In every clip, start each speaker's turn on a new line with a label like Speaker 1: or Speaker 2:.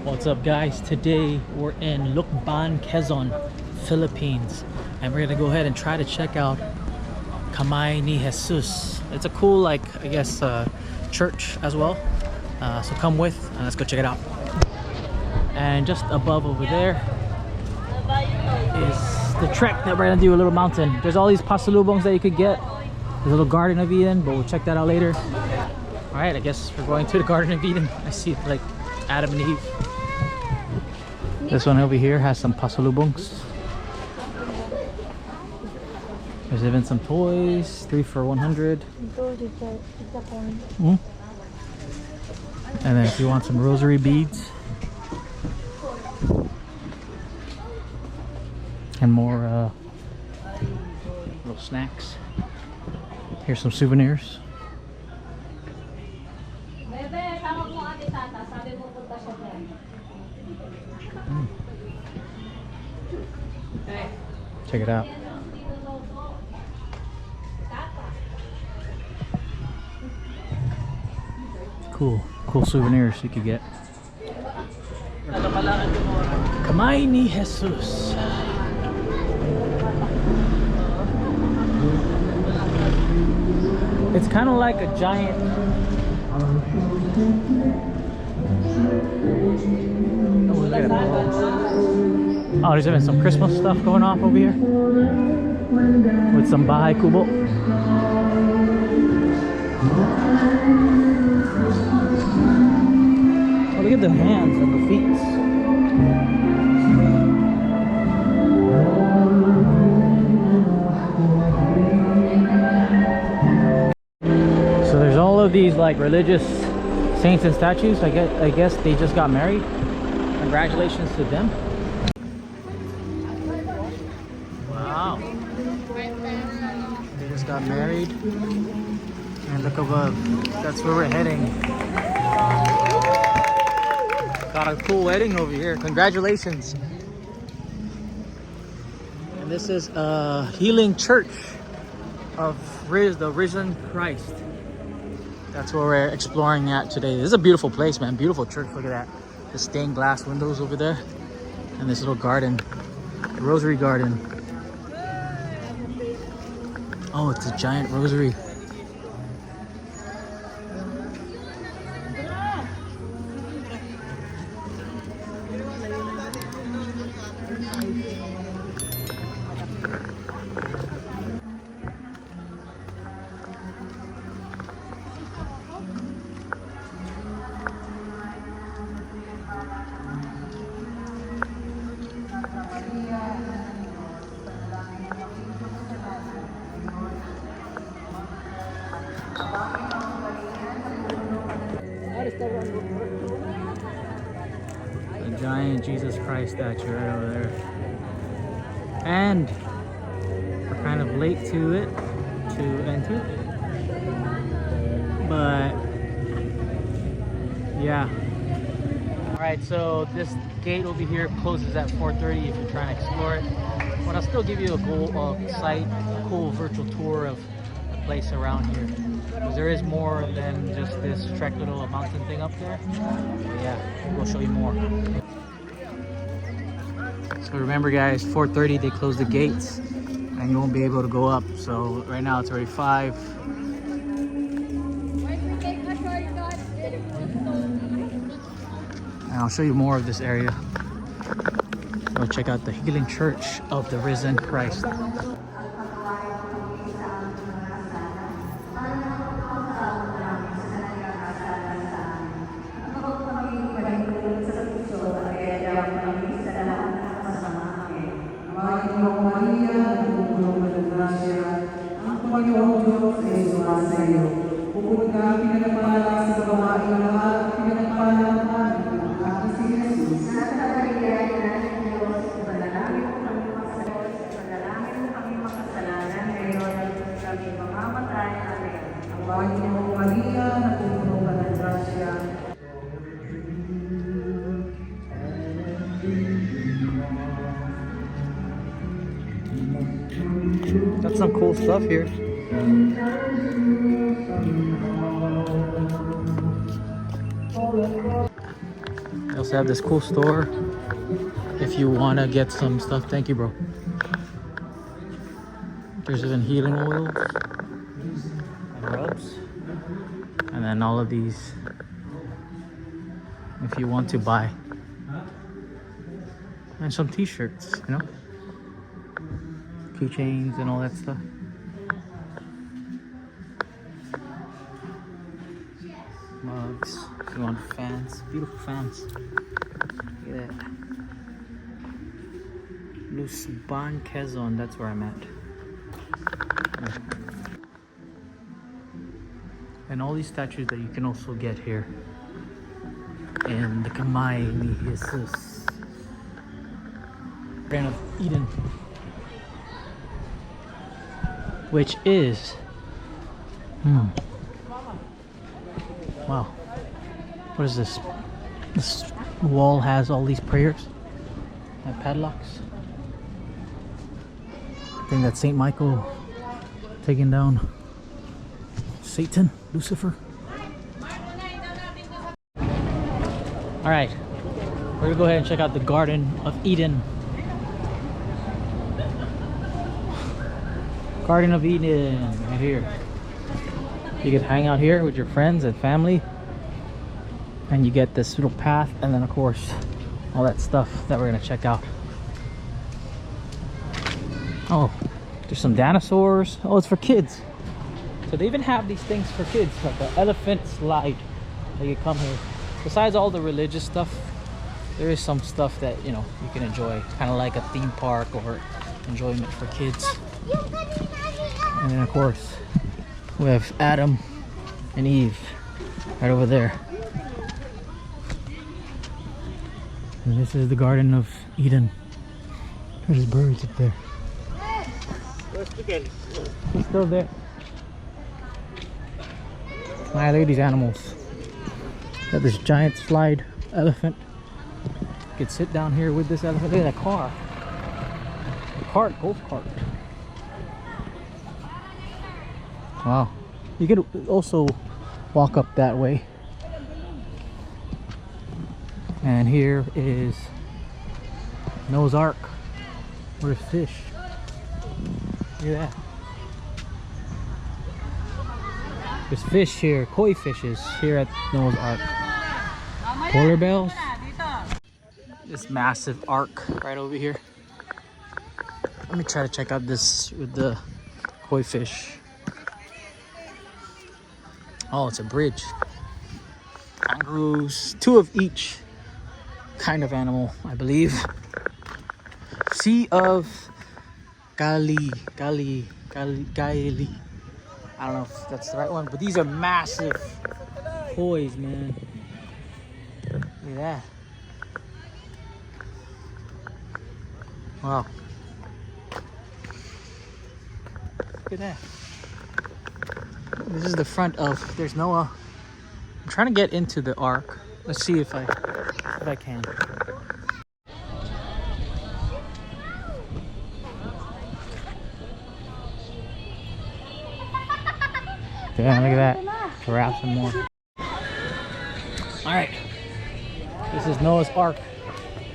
Speaker 1: What's up, guys? Today we're in LUCBAN, Quezon, Philippines, and we're gonna go ahead and try to check out Kamay Ni Hesus. It's a cool, like, I guess, church as well. So come with and let's go check it out. And just above over there is the trek that we're gonna do, a little mountain. There's all these pasalubongs that you could get. There's a little Garden of Eden, but we'll check that out later. All right, I guess we're going to the Garden of Eden. I see like Adam and Eve. This one over here has some pasalubongs. There's even some toys, 3 for 100. And then if you want some rosary beads and more little snacks. Here's some souvenirs. Check it out. Cool souvenirs you could get. Kamay Ni Hesus. It's kind of like a giant. Oh, look at that. Oh, there's even some Christmas stuff going off over here with some bahay kubo. Oh, look at the hands and the feet. So there's all of these like religious saints and statues. I guess they just got married. Congratulations to them. Wow. They just got married. And look above. That's where we're heading. Got a cool wedding over here. Congratulations. And this is a healing church of the risen Christ. That's where we're exploring at today. This is a beautiful place, man. Beautiful church. Look at that. The stained glass windows over there. And this little garden. The rosary garden. Oh, it's a giant rosary. A giant Jesus Christ statue right over there. And we're kind of late to it to enter. But yeah. Alright, so this gate over here closes at 4:30 if you're trying to explore it. But I'll still give you a cool virtual tour of the place around here. Because there is more than just this trek little mountain thing up there. But yeah, we'll show you more. So remember, guys, 4:30 they close the gates and you won't be able to go up. So right now it's already 5. And I'll show you more of this area. Go check out the healing church of the risen Christ. That's some cool stuff here. They also have this cool store if you want to get some stuff. Thank you, bro. There's even healing oils and rubs, and then all of these if you want to buy, and some t-shirts, you know, keychains and all that stuff. Mugs if you want fans, beautiful fans. Look at that. LUCBAN, Quezon, that's where I'm at. And all these statues that you can also get here in the Kamay Ni Hesus, Garden of Eden, which is wow, what is this? This wall has all these prayers and padlocks. I think that's Saint Michael taking down Satan, Lucifer. All right, we're gonna go ahead and check out the Garden of Eden. Garden of Eden, right here. You can hang out here with your friends and family, and you get this little path, and then of course all that stuff that we're gonna check out. Oh, there's some dinosaurs. Oh, it's for kids. So they even have these things for kids, like the elephant slide that you come here. Besides all the religious stuff, there is some stuff that, you know, you can enjoy, kind of like a theme park or enjoyment for kids. And then of course we have Adam and Eve right over there. And this is the Garden of Eden. There's birds up there. He's still there. Look at these animals. Got this giant slide elephant. You could sit down here with this elephant. Look at that car. A cart, golf cart. Wow. You could also walk up that way. And here is Noah's Ark. Where's fish? Look at that. There's fish here, koi fishes here at Noah's Ark. Polar bears. This massive ark right over here. Let me try to check out this with the koi fish. Oh, it's a bridge. Kangaroos, 2 of each kind of animal, I believe. Sea of Gali. I don't know if that's the right one, but these are massive kois, man. Look at that. Wow. Look at that. This is the front of, there's Noah. I'm trying to get into the ark. Let's see if I can. Yeah, look at that. Giraffes and more. Alright. This is Noah's Ark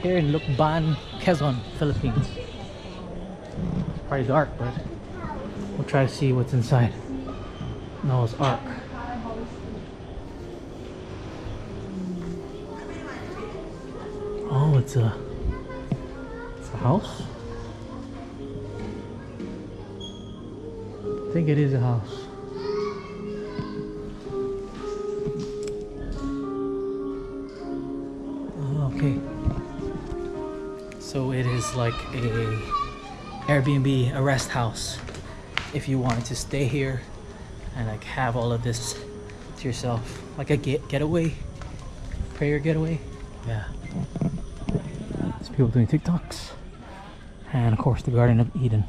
Speaker 1: here in LUCBAN, Quezon, Philippines. It's pretty dark, but we'll try to see what's inside Noah's Ark. Oh, it's a house? I think it is a house. Okay, so it is like a Airbnb, a rest house, if you wanted to stay here and like have all of this to yourself, like a getaway, prayer getaway. Yeah, there's people doing TikToks, and of course the Garden of Eden.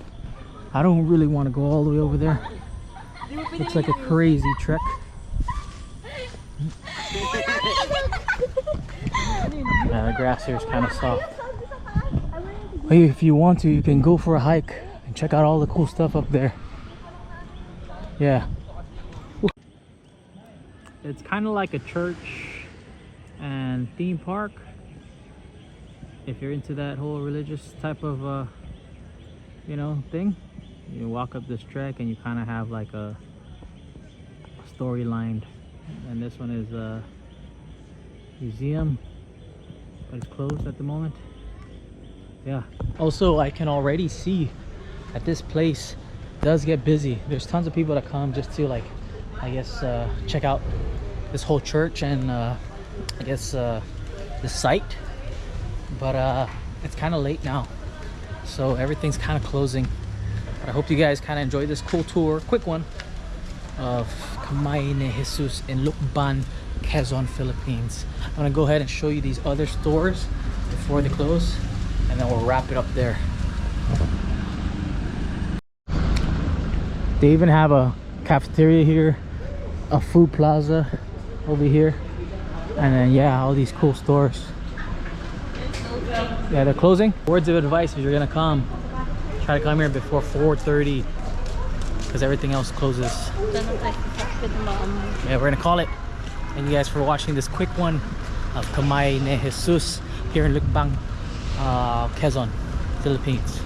Speaker 1: I don't really want to go all the way over there. Looks like a crazy trek. The grass here is kind of soft. But if you want to, you can go for a hike and check out all the cool stuff up there. Yeah. It's kind of like a church and theme park. If you're into that whole religious type of you know, thing, you walk up this track and you kind of have like a storyline. And this one is a museum, but it's closed at the moment. Yeah, also I can already see that this place does get busy. There's tons of people that come just to, like, I guess check out this whole church and I guess the site, but it's kind of late now, so everything's kind of closing. But I hope you guys kind of enjoyed this cool tour, quick one, of Kamay Ni Hesus in LUCBAN, Quezon, Philippines. I'm gonna go ahead and show you these other stores before they close, and then we'll wrap it up there. They even have a cafeteria here, a food plaza over here, and then yeah, all these cool stores. Yeah, they're closing. Words of advice: if you're gonna come, try to come here before 4:30 because everything else closes. Yeah, we're gonna call it. Thank you guys for watching this quick one of Kamay Ni Hesus here in LUCBAN, Quezon, Philippines.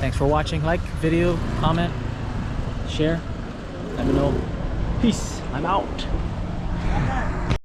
Speaker 1: Thanks for watching. Like video, comment, share, let me know. Peace. I'm out.